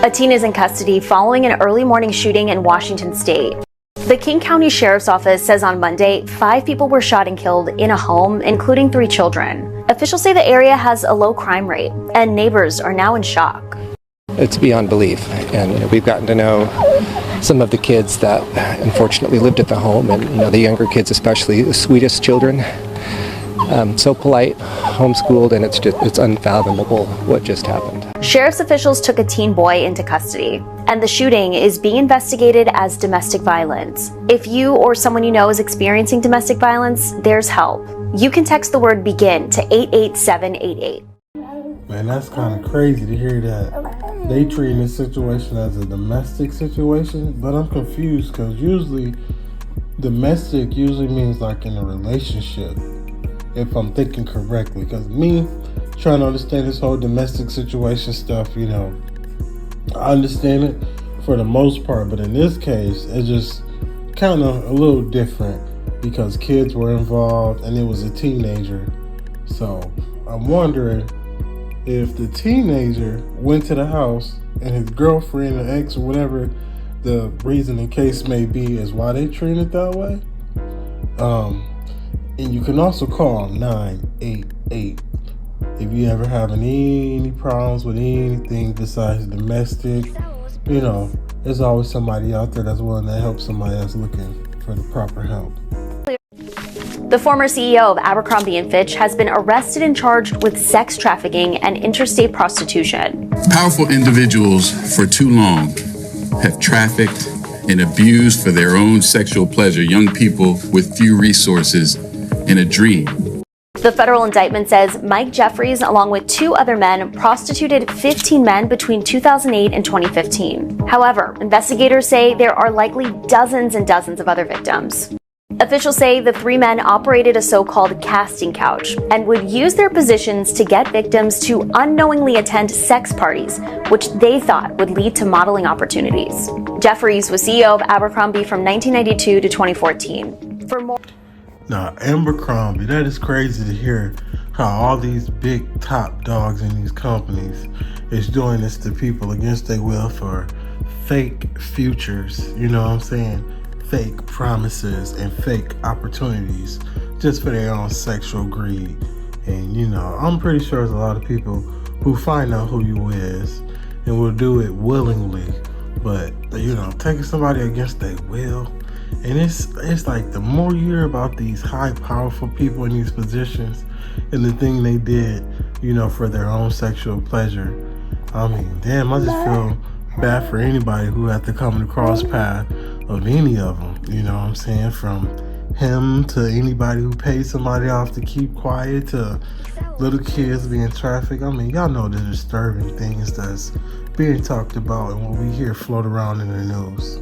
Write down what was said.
A teen is in custody following an early morning shooting in Washington State. The King County Sheriff's Office says on Monday, 5 people were shot and killed in a home, including 3 children. Officials say the area has a low crime rate, and neighbors are now in shock. It's beyond belief, and we've gotten to know some of the kids that unfortunately lived at the home, and the younger kids especially, the sweetest children. So polite, homeschooled, and it's unfathomable what just happened. Sheriff's officials took a teen boy into custody, and the shooting is being investigated as domestic violence. If you or someone you know is experiencing domestic violence, there's help. You can text the word BEGIN to 88788. Man, that's kind of crazy to hear that they treat this situation as a domestic situation, but I'm confused because usually domestic means like in a relationship, if I'm thinking correctly. Because me trying to understand this whole domestic situation stuff, I understand it for the most part, but in this case, it's just kind of a little different because kids were involved and it was a teenager. So I'm wondering if the teenager went to the house and his girlfriend or ex or whatever the reason and case may be is why they treat it that way. And you can also call 988 if you ever having any problems with anything besides domestic. There's always somebody out there that's willing to help somebody that's looking for the proper help. The former CEO of Abercrombie & Fitch has been arrested and charged with sex trafficking and interstate prostitution. Powerful individuals for too long have trafficked and abused for their own sexual pleasure young people with few resources and a dream. The federal indictment says Mike Jeffries, along with 2 other men, prostituted 15 men between 2008 and 2015. However, investigators say there are likely dozens and dozens of other victims. Officials say the 3 men operated a so-called casting couch and would use their positions to get victims to unknowingly attend sex parties, which they thought would lead to modeling opportunities. Jeffries was CEO of Abercrombie from 1992 to 2014. For more... Now, Abercrombie, that is crazy to hear how all these big top dogs in these companies is doing this to people against their will for fake futures, you know what I'm saying? Fake promises and fake opportunities just for their own sexual greed. And I'm pretty sure there's a lot of people who find out who you is and will do it willingly, but taking somebody against their will. And it's like the more you hear about these high powerful people in these positions and the thing they did for their own sexual pleasure, I just feel bad for anybody who had to come in the cross path of any of them, from him to anybody who paid somebody off to keep quiet to little kids being trafficked. Y'all know the disturbing things that's being talked about and what we hear float around in the news.